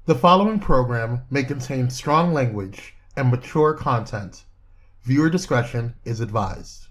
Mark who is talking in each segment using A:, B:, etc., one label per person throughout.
A: The following program may contain strong language and mature content. Viewer discretion is advised.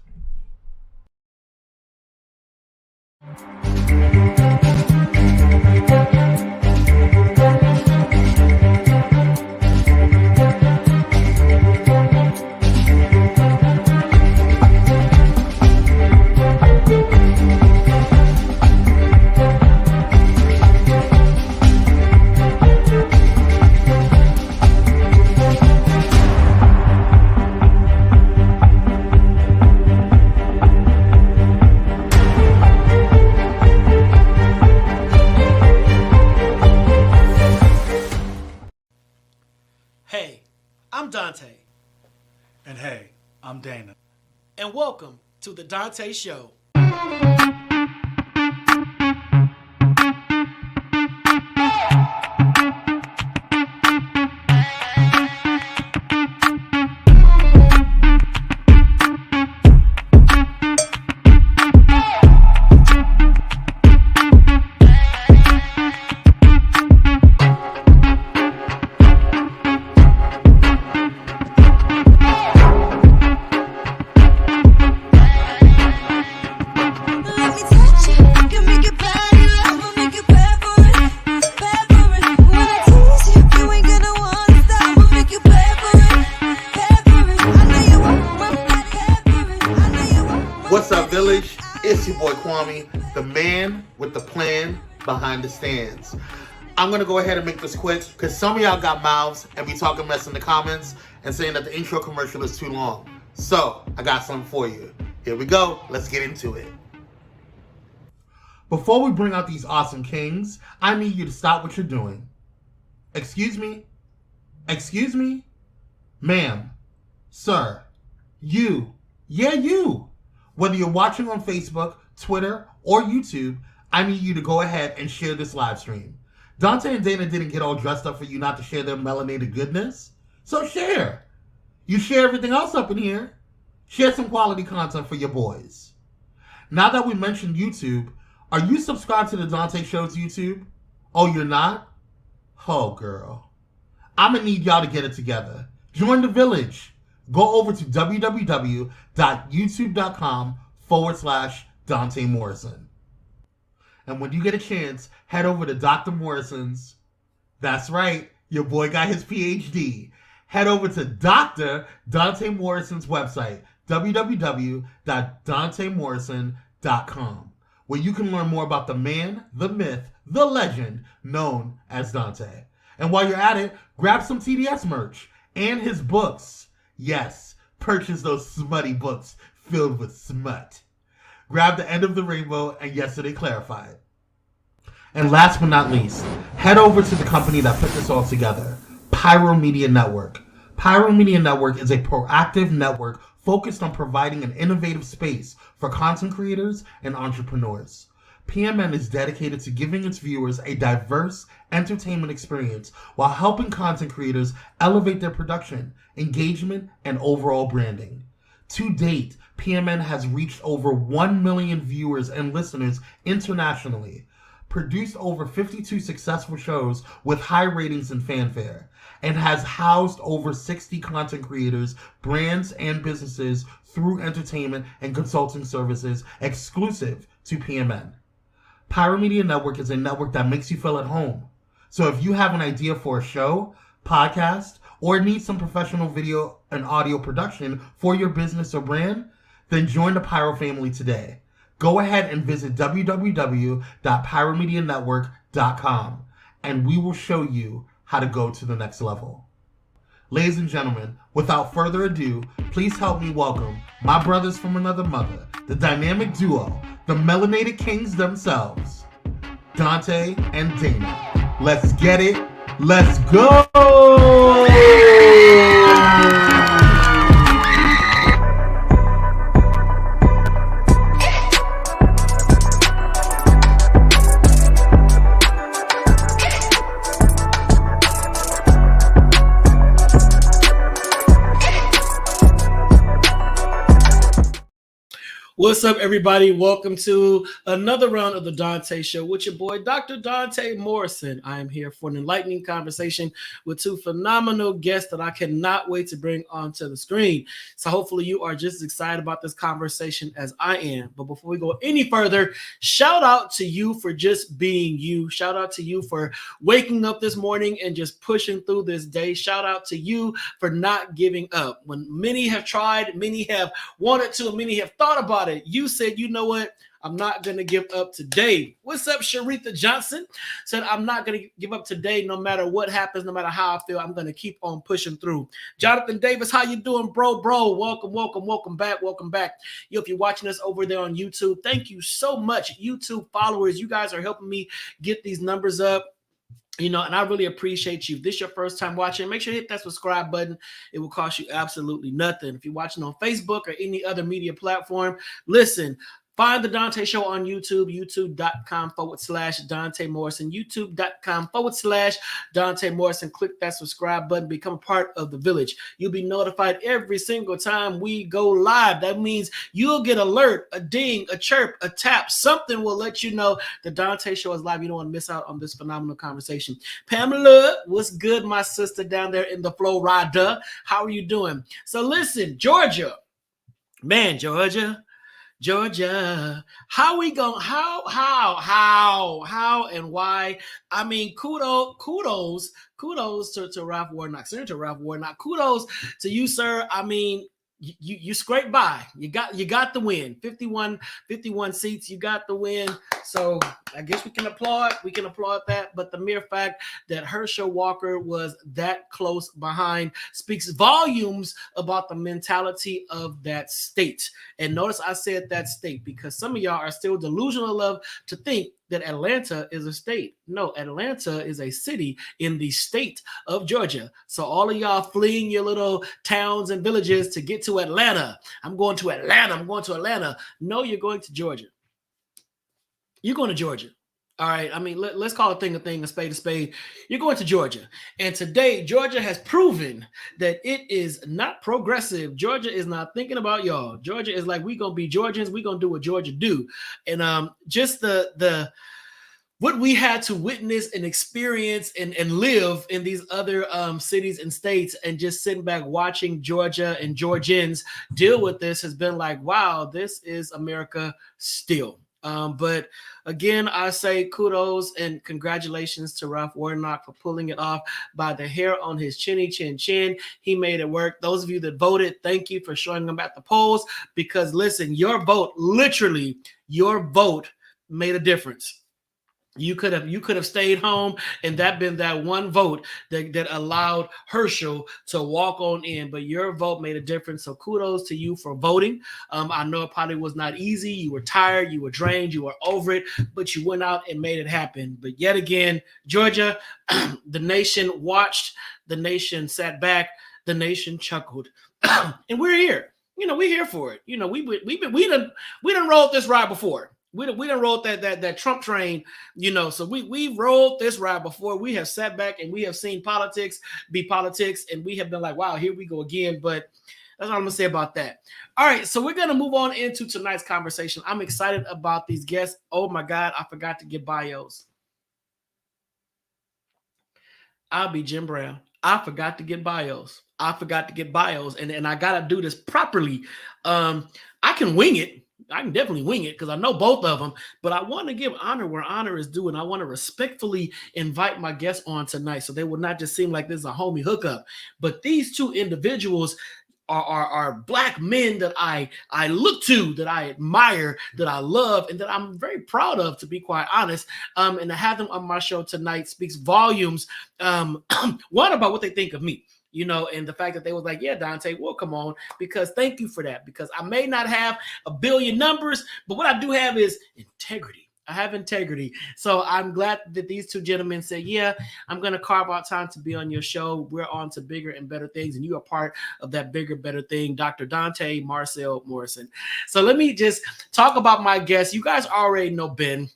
B: Hey, I'm Donta.
C: And hey, I'm Dana.
B: And welcome to the Donta Show.
A: What's up, Village? It's your boy Kwame, the man with the plan behind the stands. I'm going to go ahead and make this quick because some of y'all got mouths and be talking mess in the comments and saying that the intro commercial is too long. So, I got something for you. Here we go. Let's get into it. Before we bring out these awesome kings, I need you to stop what you're doing. Excuse me? Excuse me? Ma'am, sir, you, you. Whether you're watching on Facebook, Twitter, or YouTube, I need you to go ahead and share this live stream. Donta and Dana didn't get all dressed up for you not to share their melanated goodness, so share. You share everything else up in here. Share some quality content for your boys. Now that we mentioned YouTube, are you subscribed to the Donta Show's YouTube? Oh, you're not? Oh, girl. I'm going to need y'all to get it together. Join the village. Go over to www.youtube.com/Donta Morrison. And when you get a chance, head over to Dr. Morrison's. That's right, your boy got his PhD. Head over to Dr. Donta Morrison's website, www.dontamorrison.com, where you can learn more about the man, the myth, the legend known as Donta. And while you're at it, grab some TDS merch and his books. Yes, purchase those smutty books filled with smut. Grab The End of the Rainbow and Yesterday Clarified. And last but not least, head over to the company that put this all together, Pyro Media Network. Pyro Media Network is a proactive network focused on providing an innovative space for content creators and entrepreneurs. PMN is dedicated to giving its viewers a diverse entertainment experience while helping content creators elevate their production, engagement, and overall branding. To date, PMN has reached over 1 million viewers and listeners internationally, produced over 52 successful shows with high ratings and fanfare, and has housed over 60 content creators, brands, and businesses through entertainment and consulting services exclusive to PMN. Pyro Media Network is a network that makes you feel at home. So if you have an idea for a show, podcast, or need some professional video and audio production for your business or brand, then join the Pyro family today. Go ahead and visit www.pyromedianetwork.com and we will show you how to go to the next level. Ladies and gentlemen, without further ado, please help me welcome my brothers from another mother, the dynamic duo, the melanated kings themselves, Donta and Dana. Let's get it. Let's go.
B: What's up, everybody? Welcome to another round of the Donta Show with your boy, Dr. Donta Morrison. I am here for an enlightening conversation with two phenomenal guests that I cannot wait to bring onto the screen. So hopefully you are just as excited about this conversation as I am. But before we go any further, shout out to you for just being you. Shout out to you for waking up this morning and just pushing through this day. Shout out to you for not giving up. When many have tried, many have wanted to, and many have thought about it, you said, you know what? I'm not going to give up today. What's up, Sharitha Johnson? Said, I'm not going to give up today no matter what happens, no matter how I feel. I'm going to keep on pushing through. Jonathan Davis, how you doing, bro? Welcome back. If you're watching us over there on YouTube, thank you so much. YouTube followers, you guys are helping me get these numbers up. And I really appreciate you. If this is your first time watching, make sure you hit that subscribe button. It will cost you absolutely nothing. If you're watching on Facebook or any other media platform, listen, find the Donta Show on YouTube, youtube.com/Donta Morrison, youtube.com/Donta Morrison. Click that subscribe button, become a part of the village. You'll be notified every single time we go live. That means you'll get alert, a ding, a chirp, a tap. Something will let you know the Donta Show is live. You don't want to miss out on this phenomenal conversation. Pamela, what's good, my sister down there in the Florida? How are you doing? So listen, Georgia, how we going? How and why? I mean, kudos to Ralph Warnock, Senator Ralph Warnock. Kudos to you, sir. I mean, you scraped by. You got the win. 51 seats. You got the win. So I guess we can applaud. We can applaud that. But the mere fact that Herschel Walker was that close behind speaks volumes about the mentality of that state. And notice I said that state because some of y'all are still delusional enough to think that Atlanta is a state. No, Atlanta is a city in the state of Georgia. So all of y'all fleeing your little towns and villages to get to Atlanta. I'm going to Atlanta. No, you're going to Georgia. You're going to Georgia. All right. I mean, let's call a thing, a spade a spade. You're going to Georgia. And today, Georgia has proven that it is not progressive. Georgia is not thinking about y'all. Georgia is like, we're going to be Georgians. We're going to do what Georgia do. And just the what we had to witness and experience and live in these other cities and states and just sitting back watching Georgia and Georgians deal with this has been like, wow, this is America still. But again, I say kudos and congratulations to Ralph Warnock for pulling it off by the hair on his chinny chin. He made it work. Those of you that voted, thank you for showing them at the polls because listen, your vote made a difference. You could have stayed home and that been that one vote that allowed Herschel to walk on in, but your vote made a difference. So kudos to you for voting. I know it probably was not easy. You were tired, you were drained, you were over it, but you went out and made it happen. But yet again, Georgia, the nation watched, the nation sat back, the nation chuckled, and we're here. We're here for it. We done rolled this ride before. We done rolled that Trump train, so we rolled this ride before. We have sat back and we have seen politics be politics, and we have been like, wow, here we go again. But that's all I'm gonna say about that. All right, so we're gonna move on into tonight's conversation. I'm excited about these guests. Oh my God, I forgot to get bios. I'll be Jim Brown. I forgot to get bios. And I gotta do this properly. I can wing it. I can definitely wing it because I know both of them, but I want to give honor where honor is due, and I want to respectfully invite my guests on tonight so they will not just seem like this is a homie hookup. But these two individuals are Black men that I look to, that I admire, that I love, and that I'm very proud of, to be quite honest. And to have them on my show tonight speaks volumes, one, about what they think of me. And the fact that they was like, yeah, Donta, we'll come on, because thank you for that, because I may not have a billion numbers, but what I do have is integrity. I have integrity. So I'm glad that these two gentlemen said, yeah, I'm going to carve out time to be on your show. We're on to bigger and better things, and you are part of that bigger, better thing, Dr. Donta Marcel Morrison. So let me just talk about my guest. You guys already know Ben.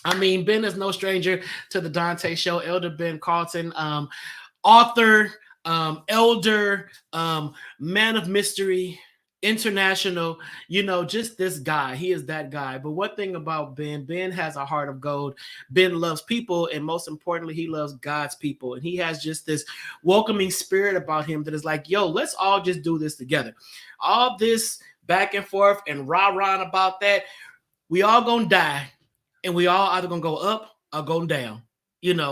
B: I mean, Ben is no stranger to the Donta Show. Elder Ben Carlton, author, elder, man of mystery, international, just this guy. He is that guy. But one thing about Ben has a heart of gold. Ben loves people, and most importantly, he loves God's people. And he has just this welcoming spirit about him that is like, yo, let's all just do this together. All this back and forth and rah-rah about that, we all gonna die, and we all either gonna go up or go down.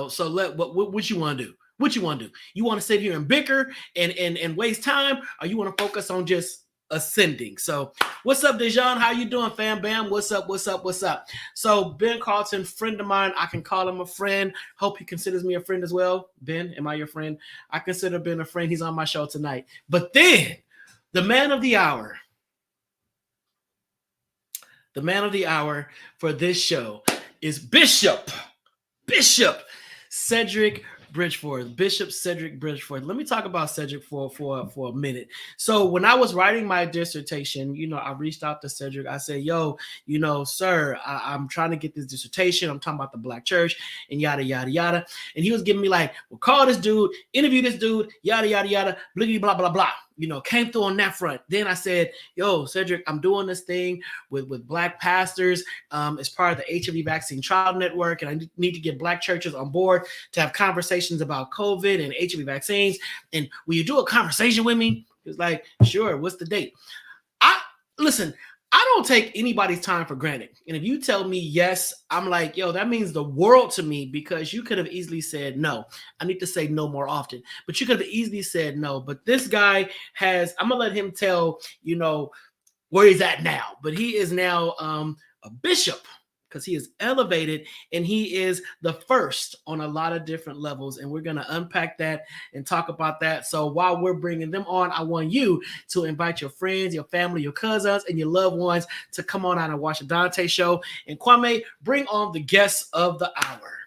B: So what you want to do? What you want to do? You want to sit here and bicker and waste time, or you want to focus on just ascending? So what's up, Dejan? How you doing, fam bam? What's up? So Ben Carlton, friend of mine. I can call him a friend. Hope he considers me a friend as well. Ben, am I your friend? I consider Ben a friend. He's on my show tonight. But then the man of the hour for this show is Bishop Cedrick Bridgeforth. Bishop Cedrick Bridgeforth. Let me talk about Cedrick for a minute. So when I was writing my dissertation, I reached out to Cedrick. I said, yo, sir, I'm trying to get this dissertation. I'm talking about the Black church and yada, yada, yada. And he was giving me like, well, call this dude, interview this dude, yada, yada, yada, bliggity, blah, blah, blah. Came through on that front. Then I said, yo, Cedrick, I'm doing this thing with Black pastors as part of the HIV vaccine trial network. And I need to get Black churches on board to have conversations about COVID and HIV vaccines. And will you do a conversation with me? He was like, sure. What's the date? Listen, I don't take anybody's time for granted. And if you tell me yes, I'm like, yo, that means the world to me, because you could have easily said no. I need to say no more often, but you could have easily said no. But this guy I'm going to let him tell, where he's at now. But he is now a bishop, because he is elevated and he is the first on a lot of different levels. And we're going to unpack that and talk about that. So while we're bringing them on, I want you to invite your friends, your family, your cousins, and your loved ones to come on out and watch the Donta Show. And Kwame, bring on the guests of the hour.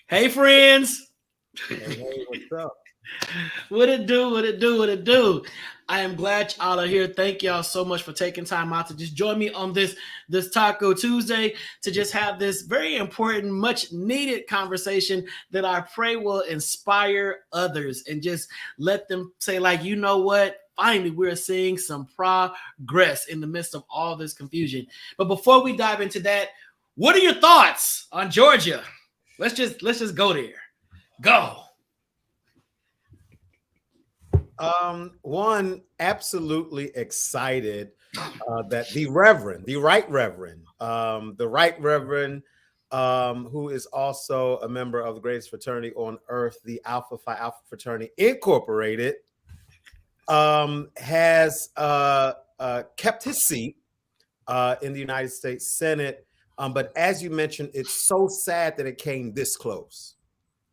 B: Hey, friends.
D: Hey, what's up?
B: What it do? I am glad y'all are here. Thank y'all so much for taking time out to just join me on this Taco Tuesday, to just have this very important, much needed conversation that I pray will inspire others and just let them say, like, you know what? Finally, we're seeing some progress in the midst of all this confusion. But before we dive into that, what are your thoughts on Georgia? Let's just go there. Go.
D: One, absolutely excited that the right reverend, who is also a member of the greatest fraternity on earth, the Alpha Phi Alpha Fraternity Incorporated, has kept his seat in the United States Senate. But as you mentioned, it's so sad that it came this close.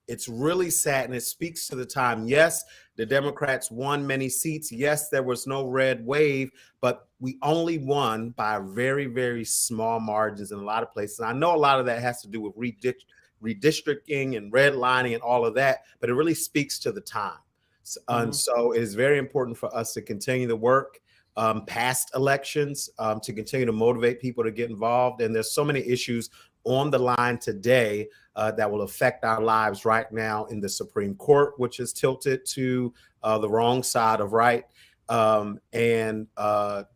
D: It's really sad, and it speaks to the time. Yes, the Democrats won many seats. Yes, there was no red wave, but we only won by very, very small margins in a lot of places. And I know a lot of that has to do with redistricting and redlining and all of that, but it really speaks to the time. And so it is very important for us to continue the work past elections, to continue to motivate people to get involved. And there's so many issues on the line today that will affect our lives right now in the Supreme Court, which is tilted to the wrong side of right, and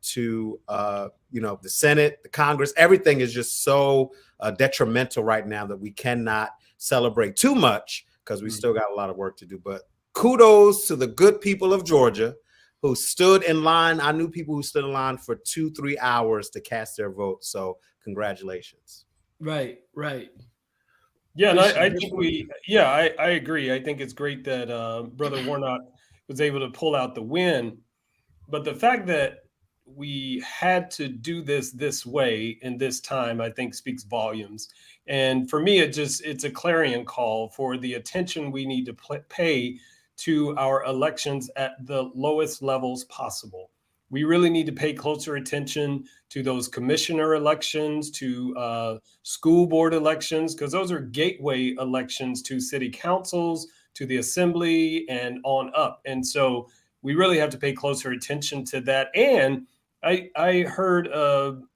D: to the Senate, the Congress. Everything is just so detrimental right now that we cannot celebrate too much, because we still got a lot of work to do. But kudos to the good people of Georgia who stood in line. I knew people who stood in line for 2-3 hours to cast their vote. So congratulations.
B: Right.
E: Yeah, and I think I agree. I think it's great that Brother Warnock was able to pull out the win. But the fact that we had to do this way in this time, I think speaks volumes. And for me, it's a clarion call for the attention we need to pay to our elections at the lowest levels possible. We really need to pay closer attention to those commissioner elections, to school board elections, because those are gateway elections to city councils, to the assembly, and on up. And so we really have to pay closer attention to that. And I heard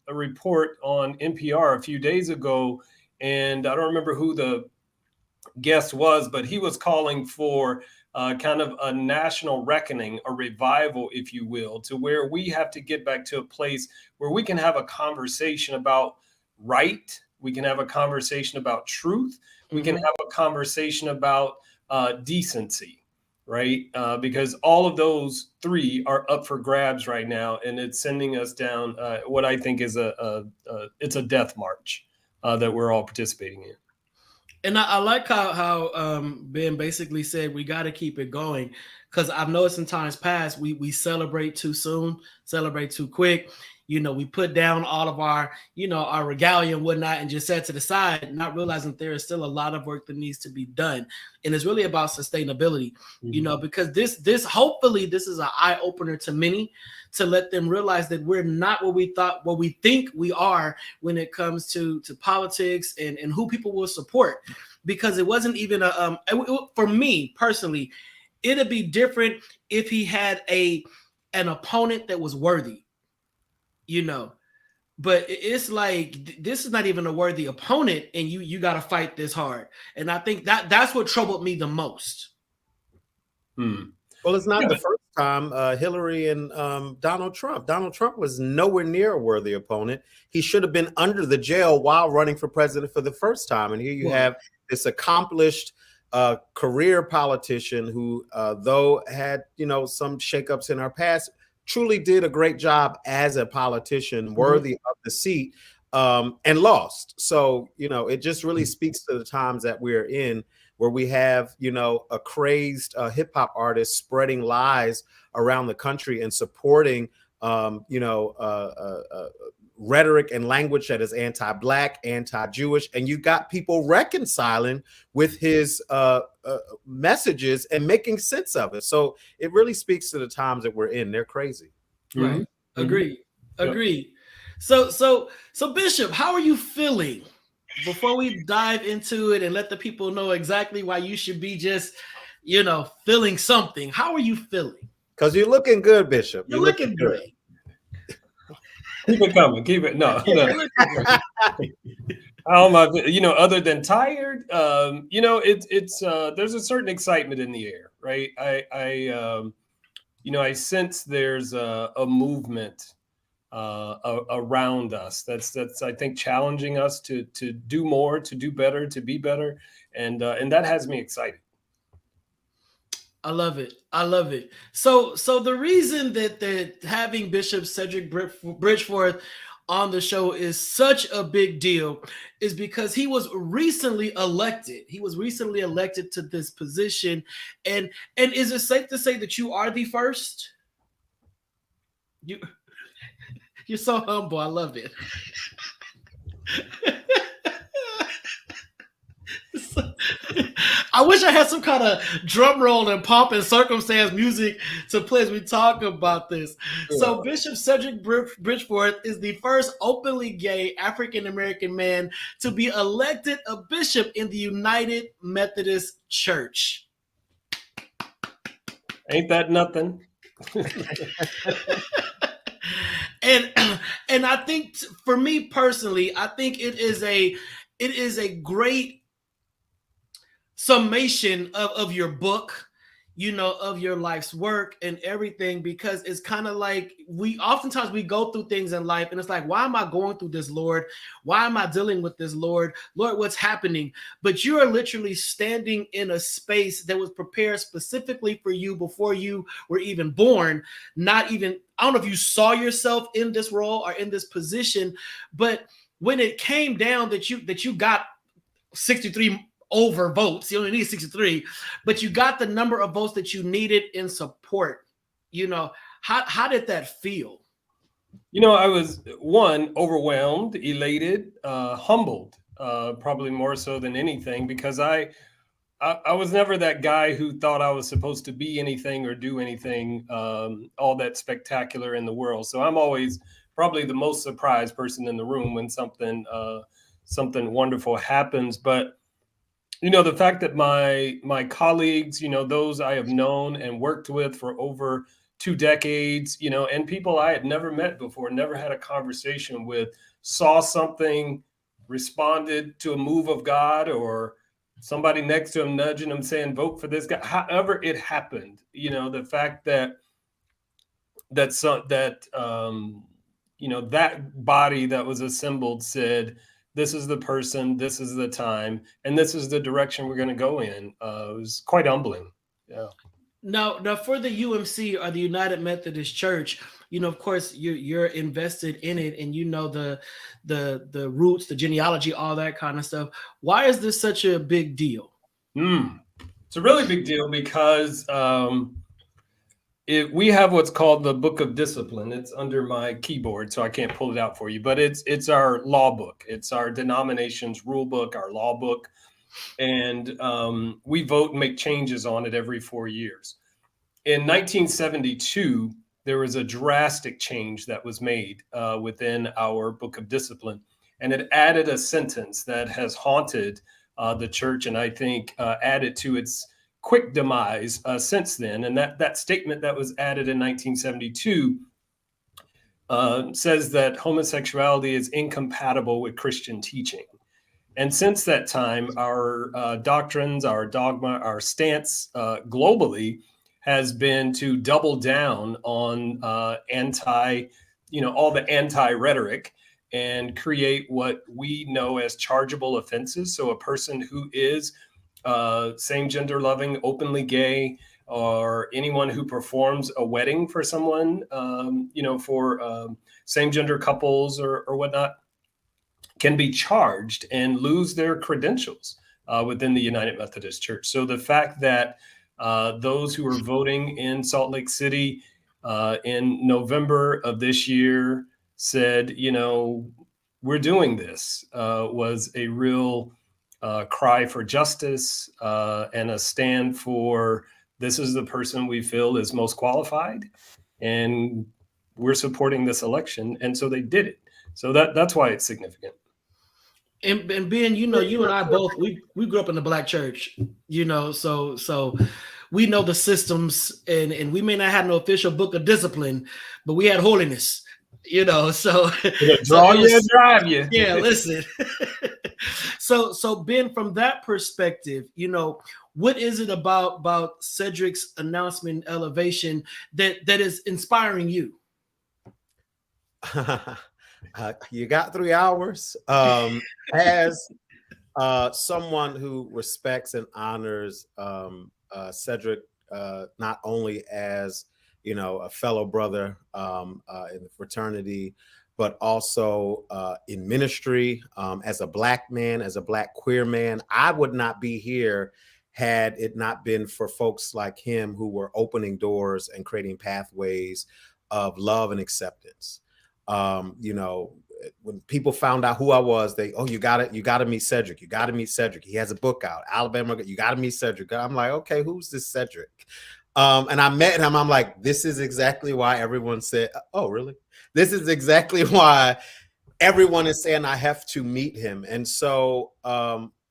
E: a report on NPR a few days ago, and I don't remember who the guest was, but he was calling for kind of a national reckoning, a revival, if you will, to where we have to get back to a place where we can have a conversation about right. We can have a conversation about truth. We can have a conversation about decency, right? Because all of those three are up for grabs right now, and it's sending us down what I think is it's a death march that we're all participating in.
B: And I like how Ben basically said we got to keep it going, because I've noticed in times past we celebrate too soon, celebrate too quick. You know, we put down all of our, you know, our regalia and whatnot and just set to the side, not realizing that there is still a lot of work that needs to be done. And it's really about sustainability, you know, because this hopefully this is an eye opener to many, to let them realize that we're not what we think we are when it comes to politics and who people will support. Because it wasn't even for me personally, it'd be different if he had an opponent that was worthy. You know, but it's like this is not even a worthy opponent, and you got to fight this hard. And I think that's what troubled me the most.
D: Well, it's not the first time Hillary and Donald Trump. Donald Trump was nowhere near a worthy opponent. He should have been under the jail while running for president for the first time. And here you have this accomplished career politician who, though had, you know, some shakeups in our past, truly did a great job as a politician, worthy of the seat, and lost. So, you know, it just really speaks to the times that we're in, where we have, you know, a crazed hip hop artist spreading lies around the country and supporting, rhetoric and language that is anti-Black, anti-Jewish, and you got people reconciling with his messages and making sense of it. So it really speaks to the times that we're in. They're crazy.
B: Right. Agreed. So Bishop, how are you feeling? Before we dive into it and let the people know exactly why you should be just, you know, feeling something, how are you feeling?
D: Because you're looking good, Bishop.
B: You're looking great.
E: Keep it coming. Keep it. No. You know, other than tired, you know, it's there's a certain excitement in the air, right? I sense there's a movement around us that's I think challenging us to do more, to do better, to be better, and that has me excited.
B: I love it. So the reason that having Bishop Cedrick Bridgeforth on the show is such a big deal is because he was recently elected. He was recently elected to this position. And is it safe to say that you are the first? You're so humble. I love it. I wish I had some kind of drum roll and pomp and circumstance music to play as we talk about this. Yeah. So Bishop Cedrick Bridgeforth is the first openly gay African-American man to be elected a bishop in the United Methodist Church.
E: Ain't that nothing?
B: And I think for me personally, I think it is a great summation of your book, you know, of your life's work and everything, because it's kind of like oftentimes we go through things in life and it's like, why am I going through this, Lord? Why am I dealing with this, Lord? Lord, what's happening? But you are literally standing in a space that was prepared specifically for you before you were even born. I don't know if you saw yourself in this role or in this position, but when it came down that you got 63 over votes, you only need 63, but you got the number of votes that you needed in support. You know, how did that feel?
E: You know, I was overwhelmed, elated, humbled, probably more so than anything, because I was never that guy who thought I was supposed to be anything or do anything all that spectacular in the world. So I'm always probably the most surprised person in the room when something wonderful happens. But you know, the fact that my colleagues, you know, those I have known and worked with for over 2 decades, you know, and people I had never met before, never had a conversation with, saw something, responded to a move of God, or somebody next to him nudging him saying, vote for this guy. However it happened, you know, the fact that you know, that body that was assembled said, this is the person, this is the time, and this is the direction we're going to go in. It was quite humbling. Yeah.
B: Now for the UMC, or the United Methodist Church, you know, of course, you're invested in it, and you know the roots, the genealogy, all that kind of stuff. Why is this such a big deal?
E: It's a really big deal because we have what's called the Book of Discipline. It's under my keyboard, so I can't pull it out for you, but it's our law book. It's our denomination's rule book, our law book. And we vote and make changes on it every 4 years. In 1972, there was a drastic change that was made within our Book of Discipline, and it added a sentence that has haunted the church, and I think added to its quick demise since then. And that statement that was added in 1972 says that homosexuality is incompatible with Christian teaching. And since that time, our doctrines, our dogma, our stance globally has been to double down on all the anti-rhetoric, and create what we know as chargeable offenses. So a person who is same-gender loving, openly gay, or anyone who performs a wedding for someone, for same-gender couples or whatnot, can be charged and lose their credentials within the United Methodist Church. So the fact that those who are voting in Salt Lake City in November of this year said, you know, we're doing this, was a real cry for justice and a stand for, this is the person we feel is most qualified, and we're supporting this election. And so they did it. So that's why it's significant.
B: And Ben, you know, you and I both, we grew up in the Black church, you know, so we know the systems, and we may not have no official book of discipline, but we had holiness, you know, so
E: draw you and drive you.
B: Yeah, listen. So Ben, from that perspective, you know, what is it about Cedrick's announcement, elevation, that is inspiring you?
D: You got 3 hours. As someone who respects and honors Cedrick, not only as, you know, a fellow brother in the fraternity, but also in ministry, as a Black man, as a Black queer man. I would not be here had it not been for folks like him who were opening doors and creating pathways of love and acceptance. You know, when people found out who I was, you gotta meet Cedrick. You gotta meet Cedrick. He has a book out, Alabama. You gotta meet Cedrick. I'm like, okay, who's this Cedrick? And I met him. I'm like, this is exactly why everyone said, oh, really? This is exactly why everyone is saying I have to meet him. And so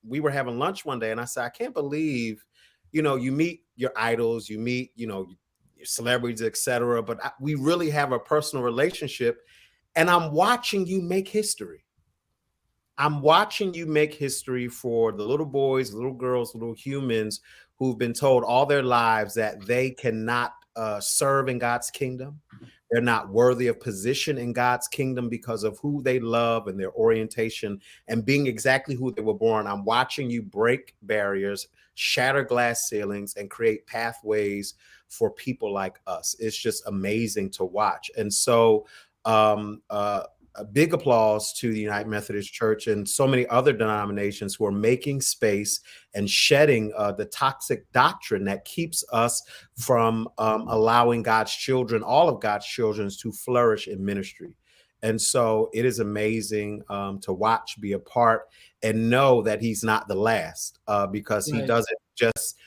D: we were having lunch one day, and I said, I can't believe, you know, you meet your idols, you meet, you know, your celebrities, etc. But we really have a personal relationship. And I'm watching you make history. I'm watching you make history for the little boys, little girls, little humans who've been told all their lives that they cannot serve in God's kingdom. They're not worthy of position in God's kingdom because of who they love and their orientation and being exactly who they were born. I'm watching you break barriers, shatter glass ceilings, and create pathways for people like us. It's just amazing to watch. And so a big applause to the United Methodist Church and so many other denominations who are making space and shedding the toxic doctrine that keeps us from allowing God's children, all of God's children, to flourish in ministry. And so it is amazing to watch, be a part, and know that he's not the last because he doesn't just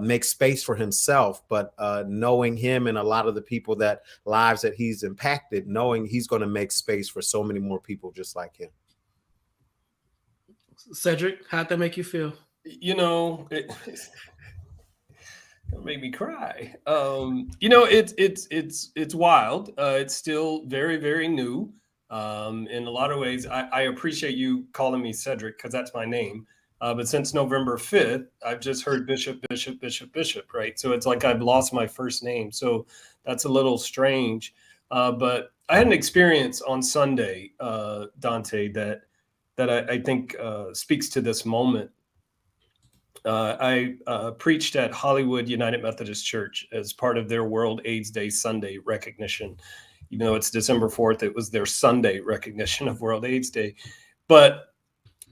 D: make space for himself, but knowing him and a lot of the people lives that he's impacted, knowing he's going to make space for so many more people just like him.
B: Cedrick, how'd that make you feel?
E: You know, It'll make me cry. You know, it's wild. It's still very, very new. In a lot of ways, I appreciate you calling me Cedrick because that's my name. But since November 5th, I've just heard Bishop, right? So it's like I've lost my first name. So that's a little strange. But I had an experience on Sunday, Dante, that I think speaks to this moment. I preached at Hollywood United Methodist Church as part of their World AIDS Day Sunday recognition. Even though it's December 4th, it was their Sunday recognition of World AIDS Day. But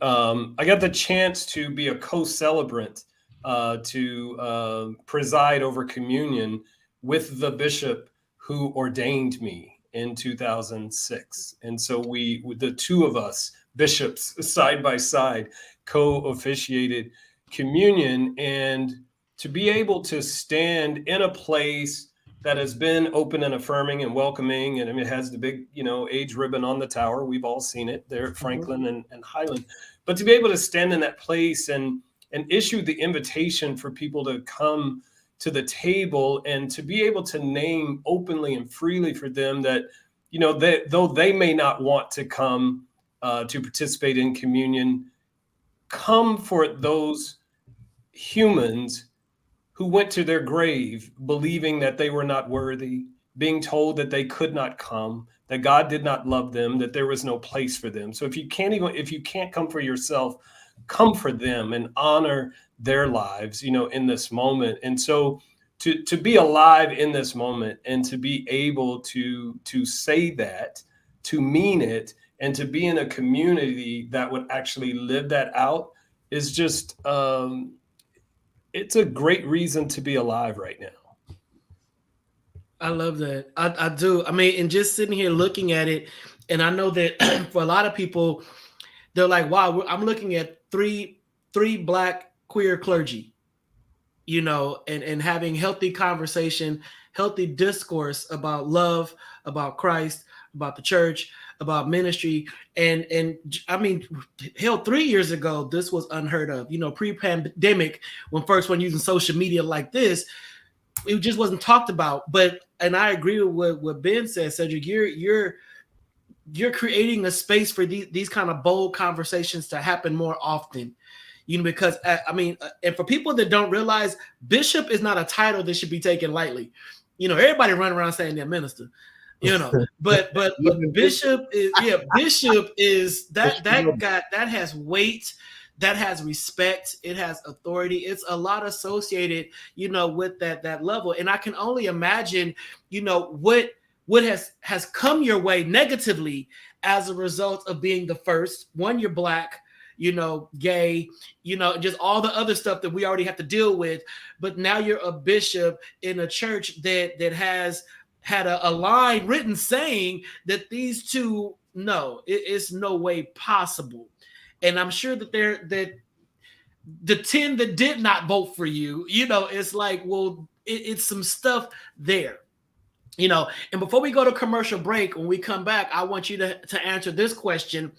E: I got the chance to be a co-celebrant, to preside over communion with the bishop who ordained me in 2006. And so the two of us, bishops, side by side, co-officiated communion. And to be able to stand in a place that has been open and affirming and welcoming. And I mean, it has the big, age ribbon on the tower. We've all seen it there at Franklin and Highland. But to be able to stand in that place and issue the invitation for people to come to the table and to be able to name openly and freely for them that, though they may not want to come to participate in communion, come for those humans who went to their grave believing that they were not worthy, being told that they could not come, that God did not love them, that there was no place for them. So if you can't come for yourself, come for them and honor their lives, in this moment. And so to be alive in this moment and to be able to say that, to mean it, and to be in a community that would actually live that out is just, it's a great reason to be alive right now.
B: I love that. I do. I mean, and just sitting here looking at it, and I know that for a lot of people, they're like, wow, I'm looking at three Black queer clergy, and having healthy conversation, healthy discourse about love, about Christ, about the church, about ministry. And I mean, hell, 3 years ago, this was unheard of, pre-pandemic, when using social media like this, it just wasn't talked about. And I agree with what Ben said, Cedrick, you're creating a space for these kind of bold conversations to happen more often, because and for people that don't realize, bishop is not a title that should be taken lightly. Everybody run around saying they're minister, but bishop is that has weight, that has respect, it has authority. It's a lot associated, with that level. And I can only imagine, what has come your way negatively as a result of being the first one. You're Black, gay, just all the other stuff that we already have to deal with. But now you're a bishop in a church that has had a line written saying that these two, it's no way possible. And I'm sure that that the 10 that did not vote for you, it's like, well, it's some stuff there, And before we go to commercial break, when we come back, I want you to answer this question.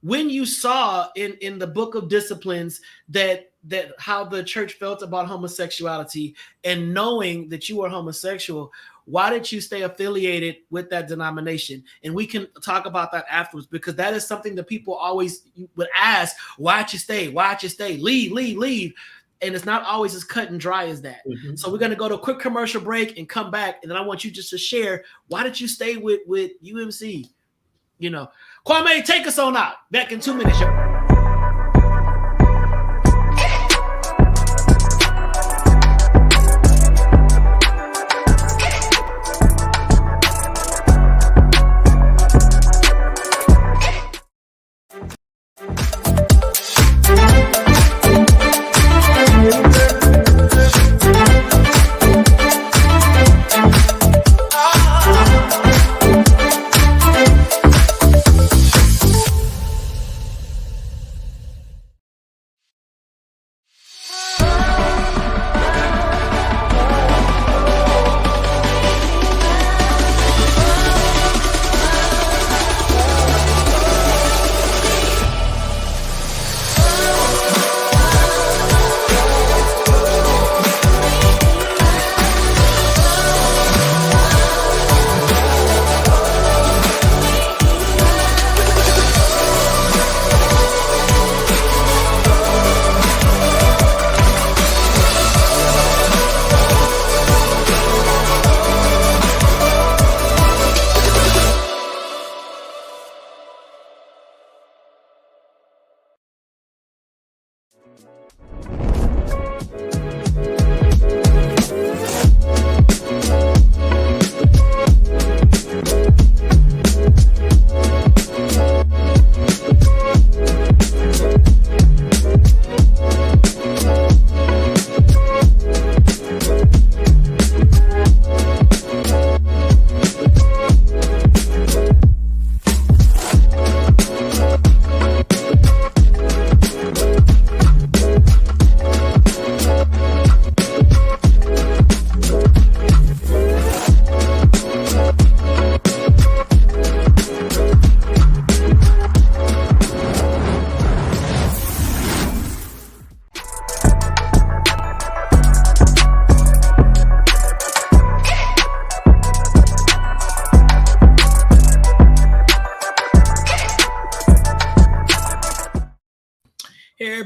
B: When you saw in the book of disciplines that how the church felt about homosexuality, and knowing that you were homosexual, why did you stay affiliated with that denomination? And we can talk about that afterwards, because that is something that people always would ask, why'd you stay? Why'd you stay? Leave. And it's not always as cut and dry as that. Mm-hmm. So we're going to go to a quick commercial break and come back. And then I want you just to share, why did you stay with UMC? Kwame, take us on out. Back in 2 minutes, y'all.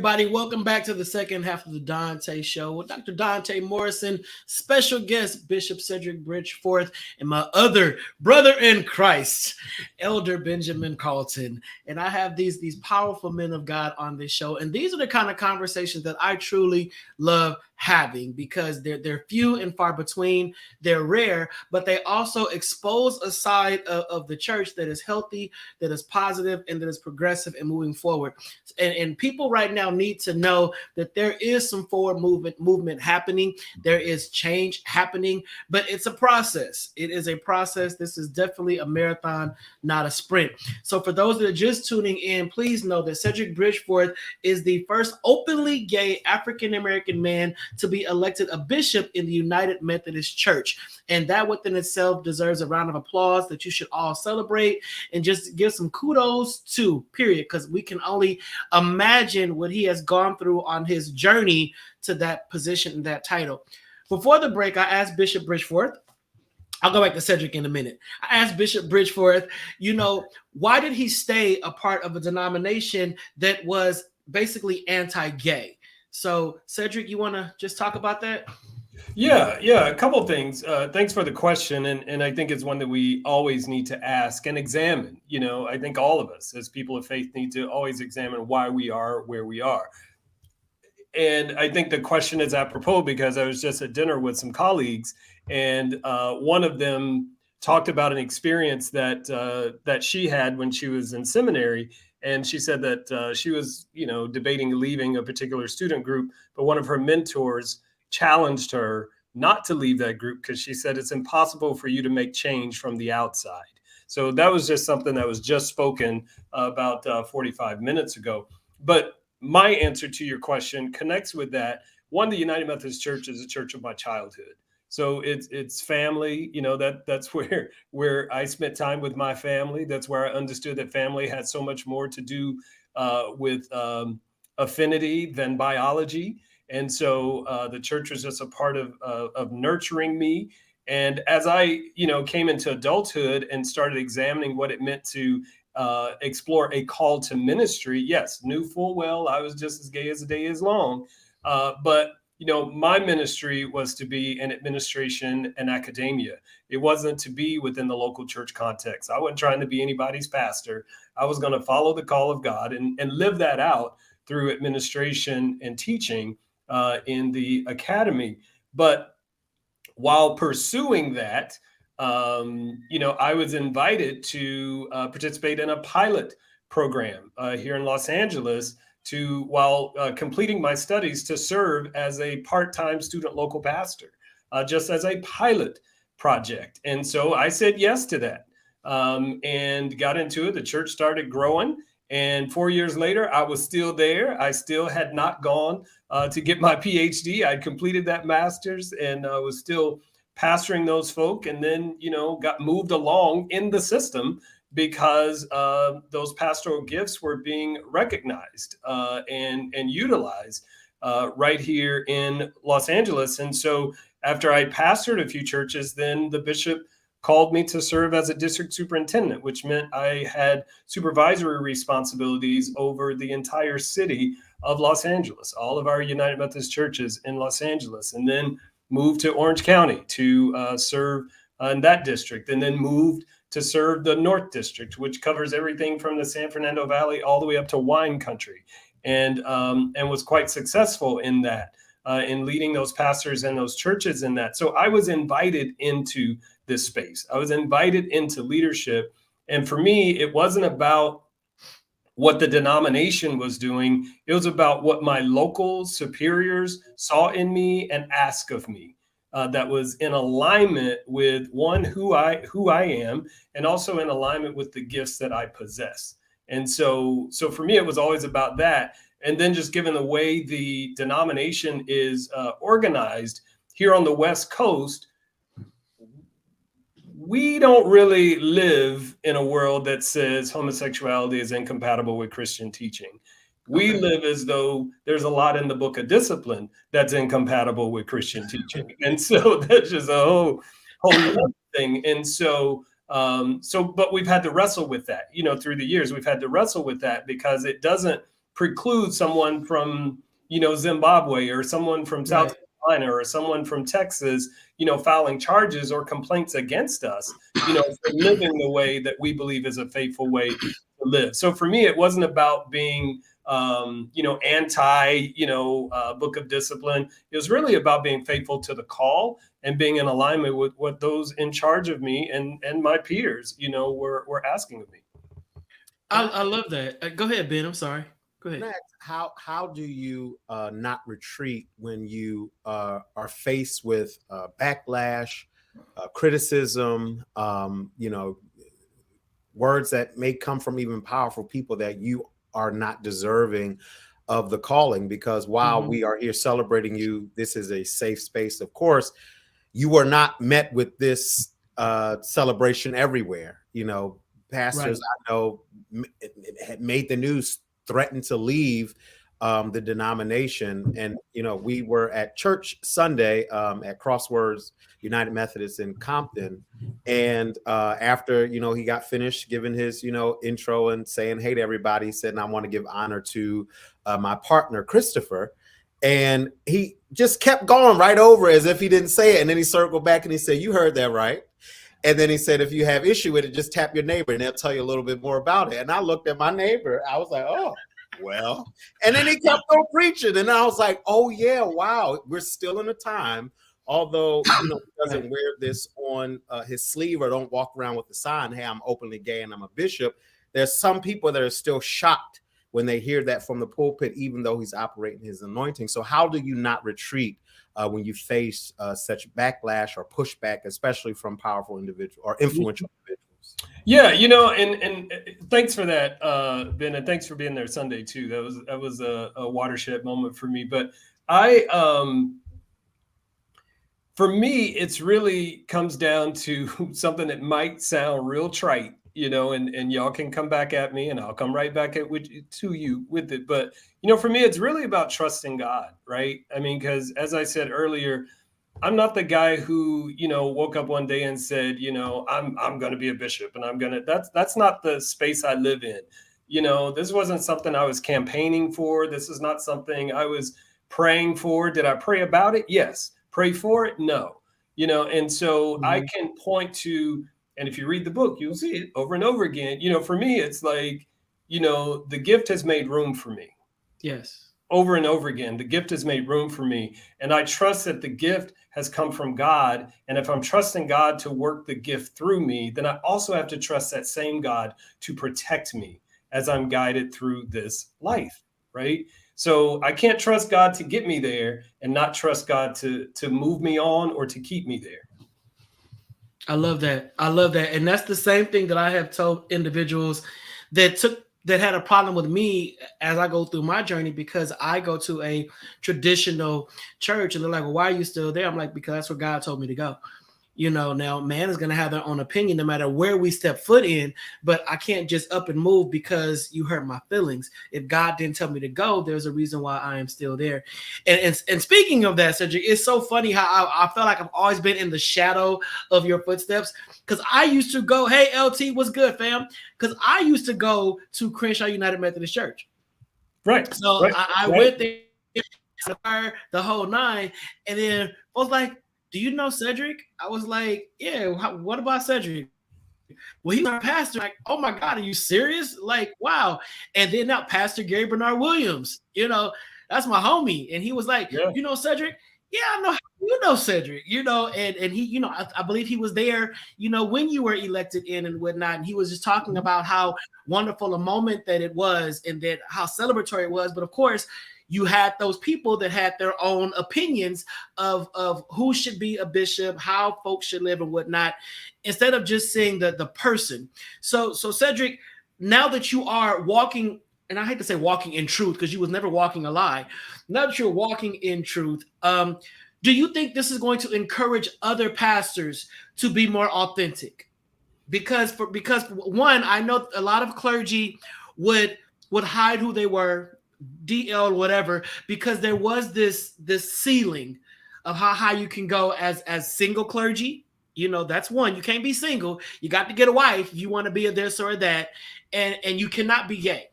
B: everybody. Welcome back to the second half of the Donta Show with Dr. Donta Morrison, special guest Bishop Cedrick Bridgeforth, and my other brother in Christ, Elder Benjamin Carlton. And I have these powerful men of God on this show. And these are the kind of conversations that I truly love having, because they're few and far between, they're rare, but they also expose a side of the church that is healthy, that is positive, and that is progressive and moving forward. And people right now need to know that there is some forward movement happening. There is change happening, but it's a process. It is a process. This is definitely a marathon, not a sprint. So for those that are just tuning in, please know that Cedrick Bridgeforth is the first openly gay African-American man to be elected a bishop in the United Methodist Church. And that within itself deserves a round of applause that you should all celebrate and just give some kudos to, period, because we can only imagine what he has gone through on his journey to that position and that title. Before the break, I asked Bishop Bridgeforth, I'll go back to Cedrick in a minute. I asked Bishop Bridgeforth, why did he stay a part of a denomination that was basically anti-gay? So, Cedrick, you want to just talk about that?
E: Yeah, a couple of things. Thanks for the question, and I think it's one that we always need to ask and examine. I think all of us as people of faith need to always examine why we are where we are. And I think the question is apropos because I was just at dinner with some colleagues, and one of them talked about an experience that she had when she was in seminary. And she said that she was, debating leaving a particular student group, but one of her mentors challenged her not to leave that group because she said it's impossible for you to make change from the outside. So that was just something that was just spoken about 45 minutes ago. But my answer to your question connects with that. One, the United Methodist Church is a church of my childhood. So it's family, that's where I spent time with my family. That's where I understood that family had so much more to do with affinity than biology. And so the church was just a part of nurturing me. And as I, came into adulthood and started examining what it meant to explore a call to ministry, yes, knew full well I was just as gay as the day is long. But my ministry was to be in administration and academia. It wasn't to be within the local church context. I wasn't trying to be anybody's pastor. I was going to follow the call of God and live that out through administration and teaching in the academy. But while pursuing that, I was invited to participate in a pilot program here in Los Angeles while completing my studies, to serve as a part-time student local pastor, just as a pilot project. And so I said yes to that and got into it. The church started growing. And 4 years later, I was still there. I still had not gone to get my PhD. I'd completed that master's and was still pastoring those folk, and then, got moved along in the system because those pastoral gifts were being recognized and utilized right here in Los Angeles. And so after I pastored a few churches, then the bishop called me to serve as a district superintendent, which meant I had supervisory responsibilities over the entire city of Los Angeles, all of our United Methodist churches in Los Angeles, and then moved to Orange County to serve in that district, and then moved to serve the North District, which covers everything from the San Fernando Valley all the way up to wine country, and was quite successful in that, in leading those pastors and those churches in that. So I was invited into this space. I was invited into leadership. And for me, it wasn't about what the denomination was doing. It was about what my local superiors saw in me and asked of me. That was in alignment with one, who I am, and also in alignment with the gifts that I possess. And so for me, it was always about that. And then just given the way the denomination is organized here on the West Coast, we don't really live in a world that says homosexuality is incompatible with Christian teaching. We live as though there's a lot in the book of discipline that's incompatible with Christian teaching. And so that's just a whole other thing. And so, but we've had to wrestle with that, through the years. We've had to wrestle with that because it doesn't preclude someone from, Zimbabwe or someone from South Carolina or someone from Texas, filing charges or complaints against us, for living the way that we believe is a faithful way to live. So for me, it wasn't about being, anti, book of discipline. It was really about being faithful to the call and being in alignment with what those in charge of me and my peers, were asking of me.
B: I love that. Go ahead, Ben. I'm sorry. Go ahead.
D: Next, how do you not retreat when you are faced with backlash, criticism, words that may come from even powerful people that you are not deserving of the calling? Because while we are here celebrating you, this is a safe space. Of course, you were not met with this celebration everywhere. Pastors I know had made the news, threatened to leave the denomination. And, we were at church Sunday at Crosswords United Methodist in Compton. And after, he got finished giving his, intro and saying, hey to everybody, he said, and I want to give honor to my partner, Christopher. And he just kept going right over as if he didn't say it. And then he circled back and he said, you heard that right. And then he said, if you have issue with it, just tap your neighbor and they'll tell you a little bit more about it. And I looked at my neighbor. I was like, oh, well. And then he kept on preaching. And I was like, oh, yeah, wow. We're still in a time, although he doesn't wear this on his sleeve or don't walk around with the sign, hey, I'm openly gay and I'm a bishop. There's some people that are still shocked when they hear that from the pulpit, even though he's operating his anointing. So how do you not retreat when you face such backlash or pushback, especially from powerful individuals or influential individuals?
E: Yeah, and thanks for that, Ben, and thanks for being there Sunday too. That was a watershed moment for me. But for me, it's really comes down to something that might sound real trite, and y'all can come back at me and I'll come right back to you with it. But, for me, it's really about trusting God, right? I mean, because as I said earlier, I'm not the guy who, woke up one day and said, I'm going to be a bishop and that's not the space I live in. This wasn't something I was campaigning for. This is not something I was praying for. Did I pray about it? Yes. Pray for it? No. And so I can point to, and if you read the book, you'll see it over and over again. For me, it's like, the gift has made room for me.
B: Yes.
E: Over and over again, the gift has made room for me. And I trust that the gift has come from God. And if I'm trusting God to work the gift through me, then I also have to trust that same God to protect me as I'm guided through this life, right? So I can't trust God to get me there and not trust God to move me on or to keep me there.
B: I love that. And that's the same thing that I have told individuals that had a problem with me as I go through my journey, because I go to a traditional church and they're like, well, why are you still there? I'm like, because that's where God told me to go. Now man is going to have their own opinion no matter where we step foot in, but I can't just up and move because you hurt my feelings. If God didn't tell me to go, there's a reason why I am still there. And speaking of that, Cedrick, it's so funny how I feel like I've always been in the shadow of your footsteps, because I used to go, hey, LT, what's good, fam? Because I used to go to Crenshaw United Methodist Church.
E: Right.
B: So
E: right.
B: I went there, the whole nine, and then I was like, do you know Cedrick? I was like, yeah, what about Cedrick? Well, he's our pastor. Like, oh my God, are you serious? Like, wow. And then now Pastor Gary Bernard Williams, that's my homie. And he was like, you know Cedrick? Yeah, I know. You know Cedrick, and he, I believe he was there, when you were elected in and whatnot. And he was just talking about how wonderful a moment that it was and that how celebratory it was. But of course, you had those people that had their own opinions of who should be a bishop, how folks should live and whatnot, instead of just seeing the person. So Cedrick, now that you are walking, and I hate to say walking in truth because you was never walking a lie. Now that you're walking in truth, do you think this is going to encourage other pastors to be more authentic? Because one, I know a lot of clergy would hide who they were, DL, whatever, because there was this ceiling of how high you can go as single clergy. That's one. You can't be single. You got to get a wife if you want to be a this or that, and you cannot be gay.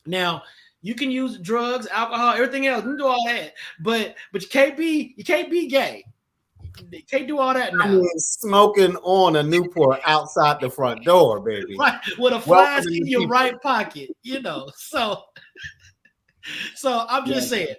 B: Now, You can use drugs, alcohol, everything else. You can do all that, but you can't be gay. You can't do all that now.
D: I mean, smoking on a Newport outside the front door, baby.
B: Right, with a flask in your right pocket, So I'm just saying.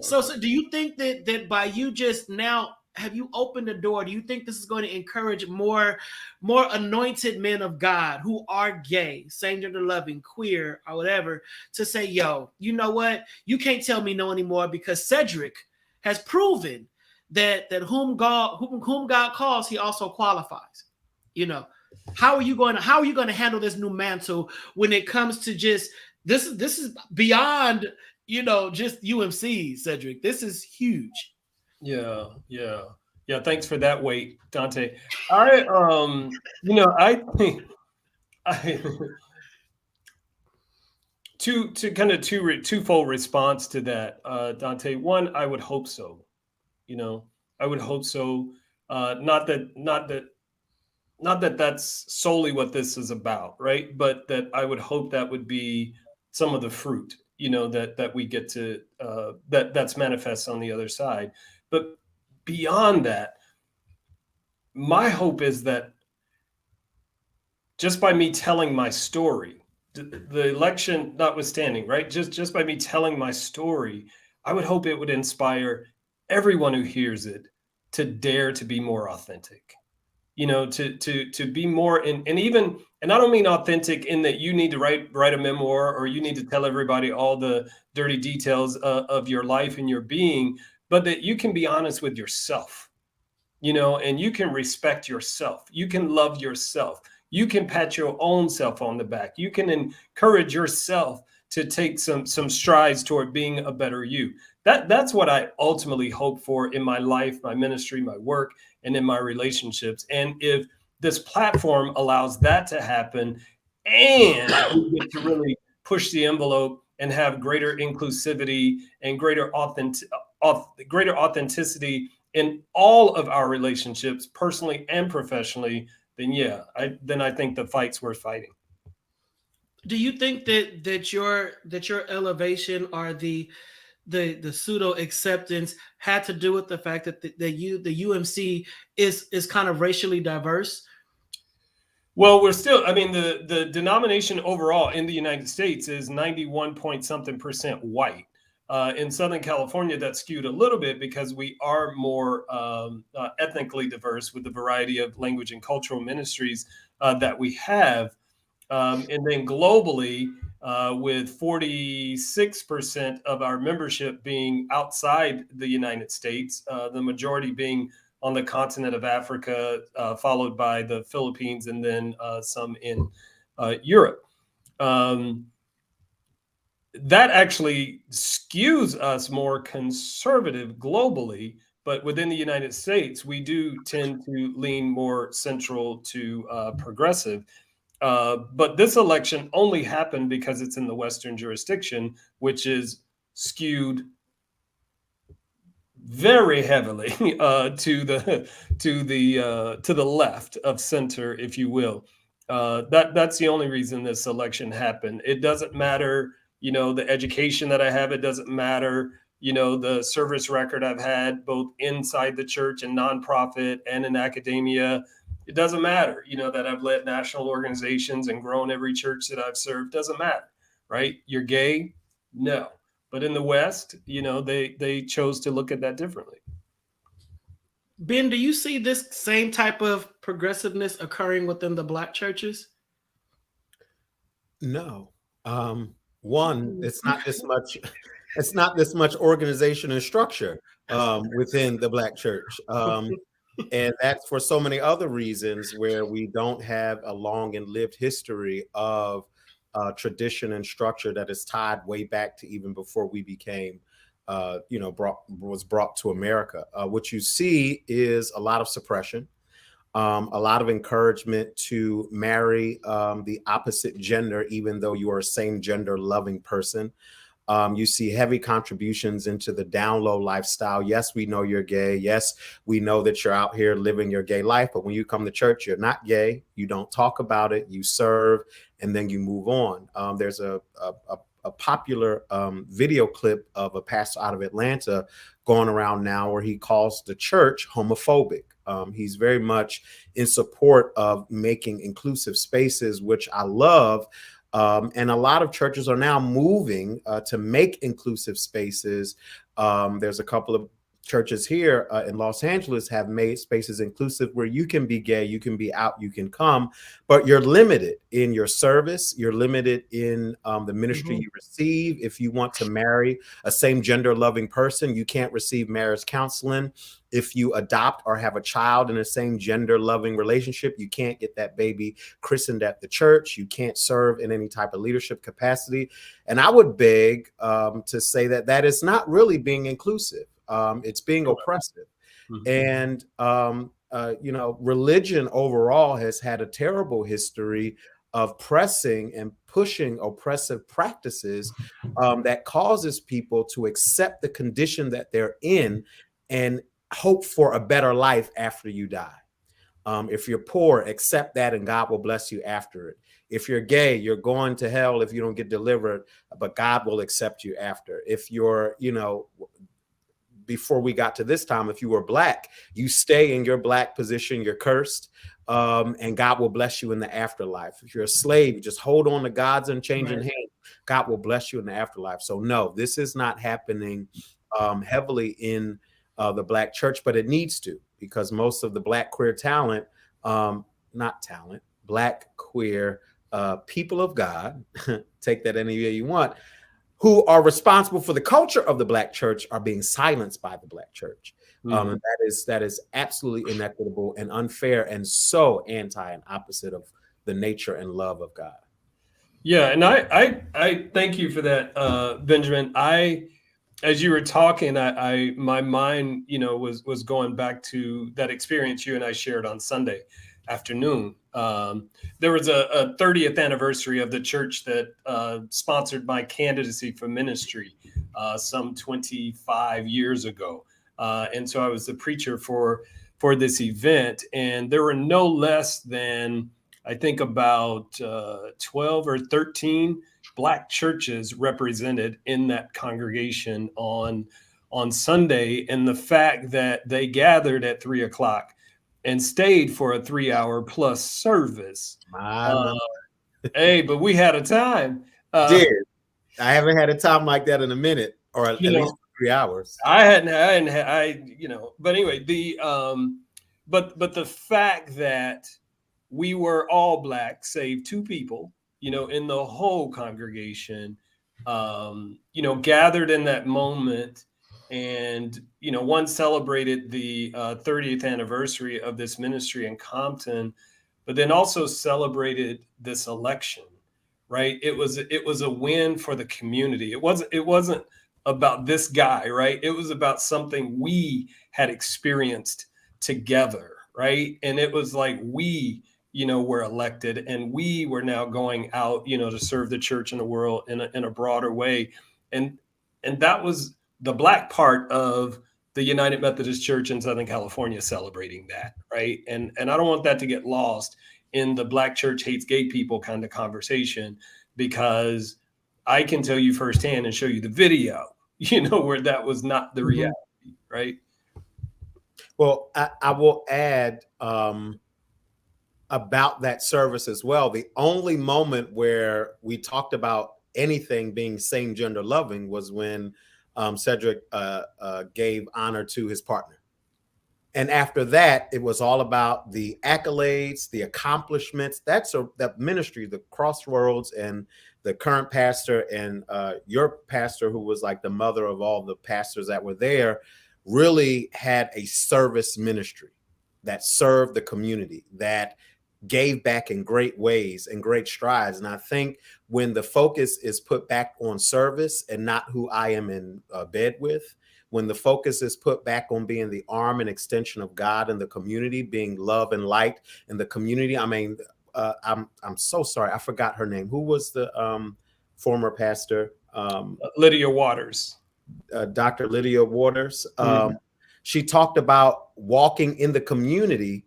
B: So do you think that by you just now, have you opened the door? Do you think this is going to encourage more anointed men of God who are gay, same gender loving, queer, or whatever, to say, yo, you know what? You can't tell me no anymore, because Cedrick has proven that whom God calls, he also qualifies. How are you going to handle this new mantle when it comes to just this is beyond just UMC, Cedrick? This is huge.
E: Yeah. Thanks for that weight, Donta. I think to kind of twofold response to that, Donta. One, I would hope so. I would hope so. Not that that's solely what this is about, right? But that I would hope that would be some of the fruit, that we get to that's manifests on the other side. But beyond that, my hope is that just by me telling my story, the election notwithstanding, right? Just by me telling my story, I would hope it would inspire everyone who hears it to dare to be more authentic, to be more and I don't mean authentic in that you need to write a memoir or you need to tell everybody all the dirty details of your life and your being, but that you can be honest with yourself, and you can respect yourself. You can love yourself. You can pat your own self on the back. You can encourage yourself to take some strides toward being a better you. That's what I ultimately hope for in my life, my ministry, my work, and in my relationships. And if this platform allows that to happen, and we get to really push the envelope and have greater inclusivity and greater authenticity in all of our relationships, personally and professionally, then I think the fight's worth fighting.
B: Do you think that your elevation or the pseudo acceptance had to do with the fact that the UMC is kind of racially diverse?
E: Well, we're still, the denomination overall in the United States is 91% white. In Southern California, that's skewed a little bit because we are more ethnically diverse with the variety of language and cultural ministries that we have. And then globally, with 46% of our membership being outside the United States, the majority being on the continent of Africa, followed by the Philippines, and then some in Europe. That actually skews us more conservative globally, but within the United States, we do tend to lean more central to progressive. But this election only happened because it's in the Western jurisdiction, which is skewed very heavily to the left of center, if you will. That's the only reason this election happened. It doesn't matter, the education that I have. It doesn't matter, the service record I've had both inside the church and nonprofit and in academia. It doesn't matter, that I've led national organizations and grown every church that I've served. Doesn't matter, right? You're gay? No. But in the West, they chose to look at that differently.
B: Ben, do you see this same type of progressiveness occurring within the Black churches?
D: No. One, it's not this much organization and structure within the Black church. And that's for so many other reasons where we don't have a long and lived history of tradition and structure that is tied way back to even before we became, was brought to America. What you see is a lot of suppression, a lot of encouragement to marry the opposite gender, even though you are a same gender loving person. You see heavy contributions into the down low lifestyle. Yes, we know you're gay. Yes, we know that you're out here living your gay life. But when you come to church, you're not gay. You don't talk about it. You serve, and then you move on. There's a a popular video clip of a pastor out of Atlanta going around now where he calls the church homophobic. He's very much in support of making inclusive spaces, which I love. And a lot of churches are now moving to make inclusive spaces. There's a couple of churches here in Los Angeles have made spaces inclusive where you can be gay, you can be out, you can come, but you're limited in your service. You're limited in the ministry you receive. If you want to marry a same gender loving person, you can't receive marriage counseling. If you adopt or have a child in the same gender loving relationship, you can't get that baby christened at the church. You can't serve in any type of leadership capacity. And I would beg to say that that is not really being inclusive. It's being oppressive. And, you know, religion overall has had a terrible history of pressing and pushing oppressive practices that causes people to accept the condition that they're in and hope for a better life after you die. If you're poor, accept that and God will bless you after it. If you're gay, you're going to hell if you don't get delivered, but God will accept you after. If you're, you know, before we got to this time, if you were Black, you stay in your Black position, you're cursed, and God will bless you in the afterlife. If you're a slave, you just hold on to God's unchanging hand. God will bless you in the afterlife. So no, this is not happening heavily in the Black church, but it needs to, because most of the Black queer talent, Black queer people of God, take that any way you want, who are responsible for the culture of the Black church are being silenced by the Black church. And that is absolutely inequitable and unfair and so anti and opposite of the nature and love of God.
E: Yeah, and I thank you for that, Benjamin. As you were talking, my mind, you know, was going back to that experience you and I shared on Sunday afternoon. There was a 30th anniversary of the church that sponsored my candidacy for ministry some 25 years ago. And so I was the preacher for this event, and there were no less than, I think, about 12 or 13 Black churches represented in that congregation on Sunday. And the fact that they gathered at 3:00 and stayed for a 3-hour plus service. Hey, but we had a time.
D: I haven't had a time like that in a minute, or at least 3 hours.
E: I hadn't, you know, but anyway, but the fact that we were all Black, save 2 people, you know, in the whole congregation, you know, gathered in that moment. And, you know, one celebrated the 30th anniversary of this ministry in Compton, but then also celebrated this election, right? It was a win for the community. It wasn't about this guy, right? It was about something we had experienced together, right? And it was like we, you know, were elected, and we were now going out, you know, to serve the church in the world in a broader way. And that was the Black part of the United Methodist Church in Southern California celebrating that, right? And I don't want that to get lost in the Black church hates gay people kind of conversation, because I can tell you firsthand and show you the video, you know, where that was not the reality, right?
D: Well, I will add about that service as well. The only moment where we talked about anything being same gender loving was when Cedrick gave honor to his partner. And after that, it was all about the accolades, the accomplishments. That ministry, the Crossroads, and the current pastor and your pastor, who was like the mother of all the pastors that were there, really had a service ministry that served the community, that gave back in great ways and great strides. And I think when the focus is put back on service and not who I am in bed with, when the focus is put back on being the arm and extension of God in the community, being love and light in the community. I mean, I'm so sorry, I forgot her name. Who was the former pastor?
E: Lydia Waters.
D: Dr. Lydia Waters. She talked about walking in the community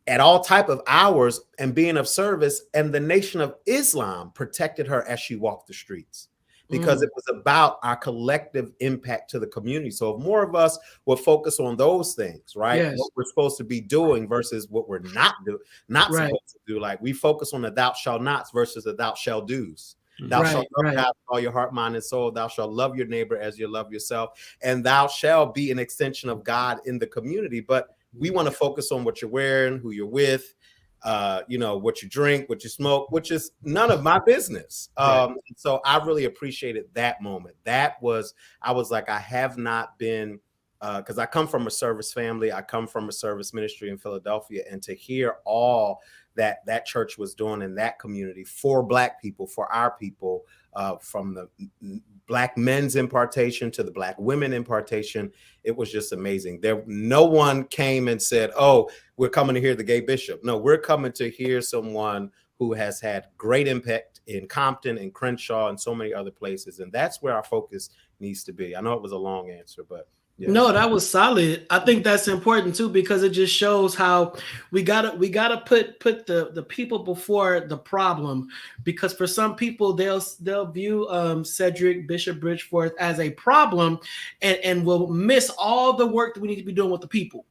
D: at all type of hours and being of service, and the Nation of Islam protected her as she walked the streets. because it was about our collective impact to the community. So if more of us will focus on those things, right?
B: Yes.
D: What we're supposed to be doing versus what we're not
B: Right.
D: supposed to do. Like we focus on the thou shalt nots versus the thou shalt do's. Thou
B: Right,
D: shalt love
B: right.
D: God with all your heart, mind, and soul. Thou shalt love your neighbor as you love yourself. And thou shalt be an extension of God in the community. But we want to focus on what you're wearing, who you're with, what you drink, what you smoke, which is none of my business. So I really appreciated that moment. I was like, I have not been, because I come from a service family. I come from a service ministry in Philadelphia, and to hear all that church was doing in that community for Black people, for our people, from the Black men's impartation to the Black women impartation, it was just amazing. No one came and said, oh, we're coming to hear the gay bishop. No, we're coming to hear someone who has had great impact in Compton and Crenshaw and so many other places. And that's where our focus needs to be. I know it was a long answer, but yeah.
B: No, that was solid. I think that's important too, because it just shows how we gotta put the people before the problem. Because for some people, they'll view Cedrick, Bishop Bridgeforth as a problem, and will miss all the work that we need to be doing with the people.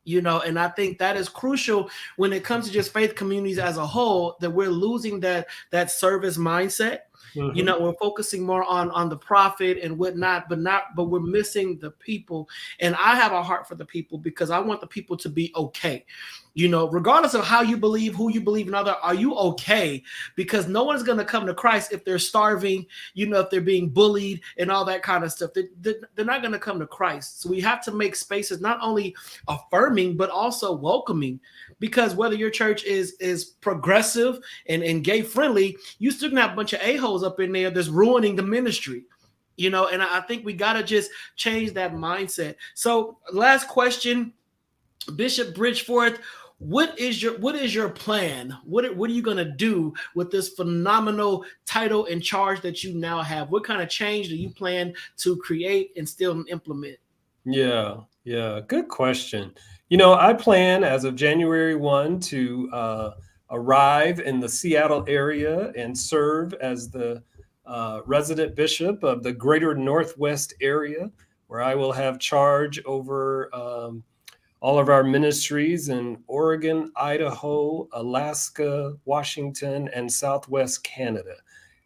B: And I think that is crucial when it comes to just faith communities as a whole, that we're losing that service mindset. We're focusing more on the profit and whatnot, but we're missing the people. And I have a heart for the people because I want the people to be okay. Regardless of how you believe, who you believe in, are you okay? Because no one's going to come to Christ if they're starving, if they're being bullied and all that kind of stuff. They're not going to come to Christ. So we have to make spaces not only affirming, but also welcoming. Because whether your church is progressive and gay friendly, you still can have a bunch of a-holes up in there that's ruining the ministry. And I think we got to just change that mindset. So last question, Bishop Bridgeforth, what is your plan? What are you going to do with this phenomenal title and charge that you now have? What kind of change do you plan to create, instill, and implement?
E: Yeah, good question. I plan as of January 1 to arrive in the Seattle area and serve as the resident bishop of the greater Northwest area, where I will have charge over all of our ministries in Oregon, Idaho, Alaska, Washington, and Southwest Canada.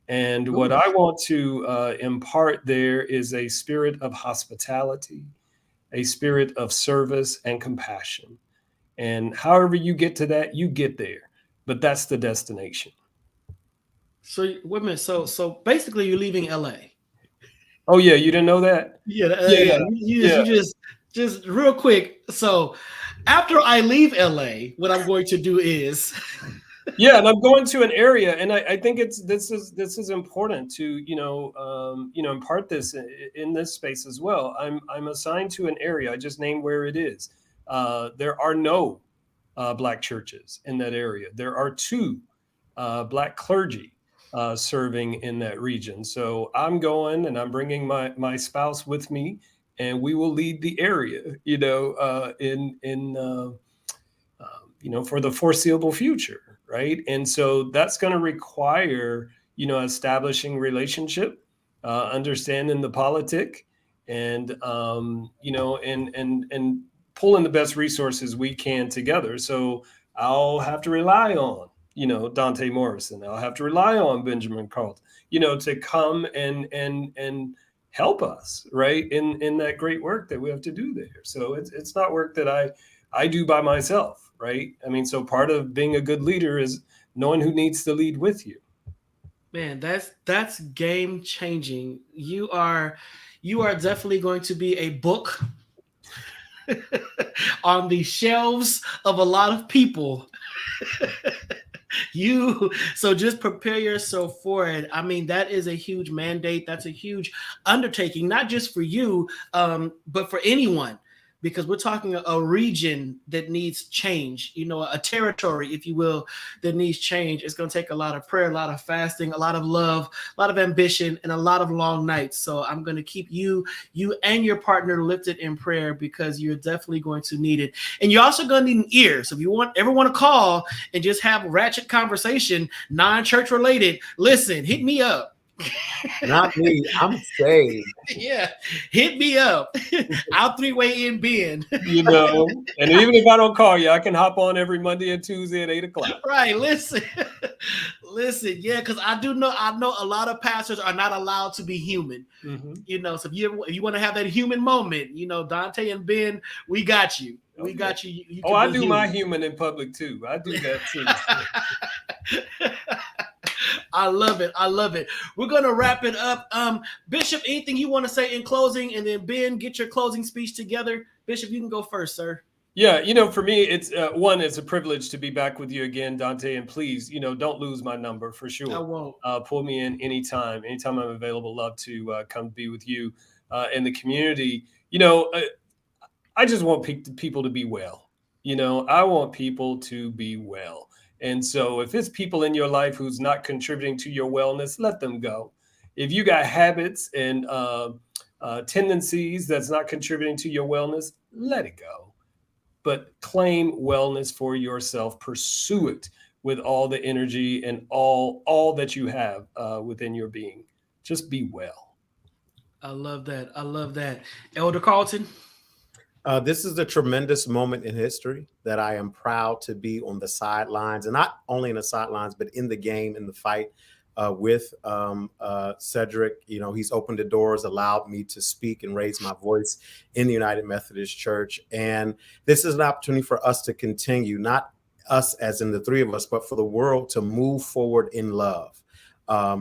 E: And what I want to impart there is a spirit of hospitality, a spirit of service and compassion. And however you get to that, you get there. But that's the destination.
B: So wait a minute. So basically you're leaving LA.
E: Oh yeah, you didn't know that?
B: Yeah. You just real quick. So after I leave LA, what I'm going to do is
E: yeah, and I'm going to an area, and I think this is important to impart this in this space as well. I'm assigned to an area. I just named where it is. There are no Black churches in that area. There are 2 Black clergy serving in that region. So I'm going, and I'm bringing my spouse with me, and we will lead the area, for the foreseeable future, right? And so that's going to require, establishing relationship, understanding the politic, and and pulling the best resources we can together. So I'll have to rely on, Dante Morrison. I'll have to rely on Benjamin Carlton, to come and help us, right, in that great work that we have to do there. So it's not work that I do by myself, right? I mean, so part of being a good leader is knowing who needs to lead with you.
B: Man, that's game changing. You are definitely going to be a book on the shelves of a lot of people. So just prepare yourself for it. I mean, that is a huge mandate. That's a huge undertaking, not just for you, but for anyone. Because we're talking a region that needs change, a territory, if you will, that needs change. It's going to take a lot of prayer, a lot of fasting, a lot of love, a lot of ambition, and a lot of long nights. So I'm going to keep you and your partner lifted in prayer, because you're definitely going to need it. And you're also going to need an ear. So if you ever want to call and just have ratchet conversation, non-church related, listen, hit me up.
D: Not me. I'm saved.
B: Yeah, hit me up. I'll three-way in Ben.
E: You know, and even if I don't call you, I can hop on every Monday and Tuesday at 8:00.
B: Right. Listen. Yeah, because I know a lot of pastors are not allowed to be human.
E: Mm-hmm.
B: You know, so if you want to have that human moment, you know, Donta and Ben, we got you. We got you. You
E: I do my human in public too. I do that too.
B: I love it. I love it. We're gonna wrap it up. Bishop, anything you want to say in closing, and then Ben, get your closing speech together. Bishop, you can go first, sir.
E: Yeah, you know, for me, it's it's a privilege to be back with you again, Donta, and please, you know, don't lose my number for sure.
B: I won't.
E: Pull me in anytime I'm available. Love to come be with you in the community. You know, I just want people to be well. You know, I want people to be well. And so if it's people in your life who's not contributing to your wellness, let them go. If you got habits and tendencies that's not contributing to your wellness, let it go. But claim wellness for yourself. Pursue it with all the energy and all that you have within your being. Just be well.
B: I love that. I love that. Elder Carlton.
D: This is a tremendous moment in history that I am proud to be on the sidelines, and not only in the sidelines, but in the game, in the fight with Cedrick. You know, he's opened the doors, allowed me to speak and raise my voice in the United Methodist Church. And this is an opportunity for us to continue, not us as in the three of us, but for the world to move forward in love.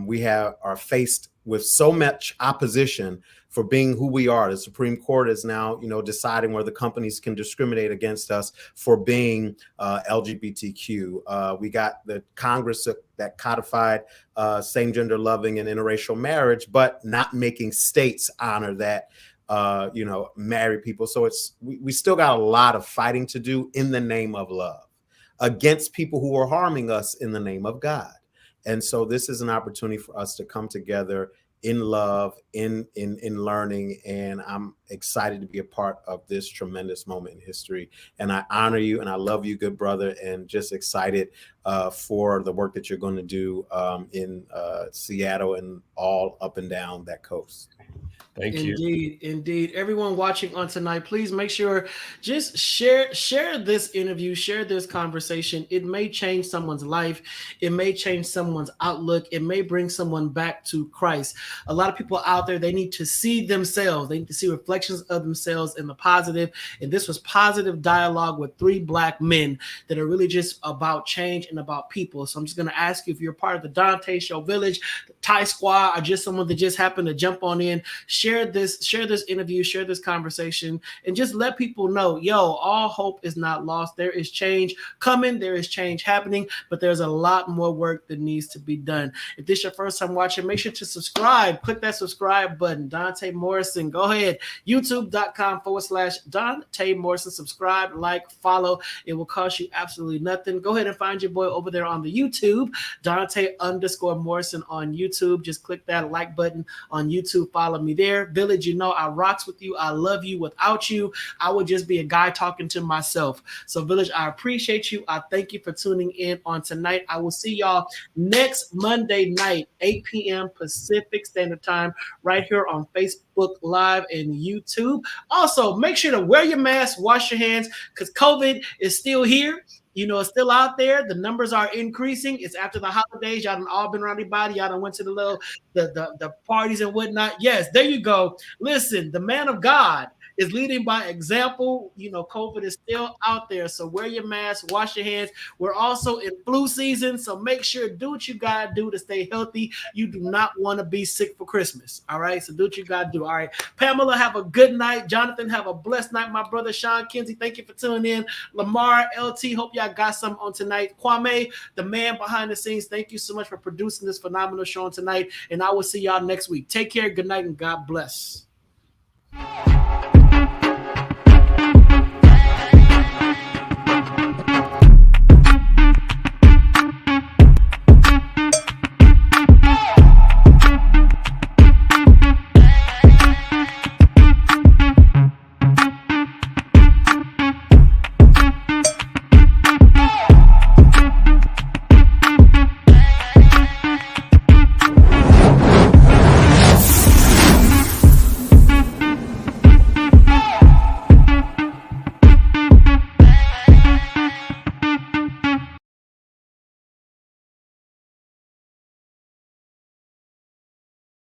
D: We are faced with so much opposition for being who we are. The Supreme Court is now, you know, deciding whether companies can discriminate against us for being LGBTQ. We got the Congress that codified same-gender loving and interracial marriage, but not making states honor that, you know, married people. So we still got a lot of fighting to do in the name of love against people who are harming us in the name of God. And so this is an opportunity for us to come together in love, in learning, and I'm excited to be a part of this tremendous moment in history. And I honor you and I love you, good brother, and just excited for the work that you're going to do in Seattle and all up and down that coast.
E: Thank you.
B: Indeed. Everyone watching on tonight, please make sure just share this interview, share this conversation. It may change someone's life. It may change someone's outlook. It may bring someone back to Christ. A lot of people out there, they need to see themselves. They need to see reflections of themselves in the positive. And this was positive dialogue with three Black men that are really just about change and about people. So I'm just going to ask you, if you're part of the Donta Show Village, the Thai Squad, or just someone that just happened to jump on in, share this interview, share this conversation, and just let people know, all hope is not lost. There is change coming. There is change happening, but there's a lot more work that needs to be done. If this is your first time watching, make sure to subscribe. Click that subscribe button. Donta Morrison, go ahead. YouTube.com/Donta Morrison. Subscribe, like, follow. It will cost you absolutely nothing. Go ahead and find your boy over there on the YouTube, Donta_Morrison on YouTube. Just click that like button on YouTube. Follow me there. Village, you know I rocks with you. I love you. Without you, I would just be a guy talking to myself. So Village, I appreciate you. I thank you for tuning in on tonight. I will see y'all next Monday night, 8 p.m. Pacific Standard Time, right here on Facebook Live and YouTube. Also, make sure to wear your mask, wash your hands, because COVID is still here. You know, it's still out there. The numbers are increasing. It's after the holidays. Y'all done all been around everybody. Y'all done went to the parties and whatnot. Yes, there you go. Listen, the man of God is leading by example. You know, COVID is still out there. So wear your mask, wash your hands. We're also in flu season. So make sure, do what you got to do to stay healthy. You do not want to be sick for Christmas. All right. So do what you got to do. All right. Pamela, have a good night. Jonathan, have a blessed night. My brother, Sean Kinsey, thank you for tuning in. Lamar, LT, hope y'all got some on tonight. Kwame, the man behind the scenes, thank you so much for producing this phenomenal show on tonight. And I will see y'all next week. Take care. Good night and God bless.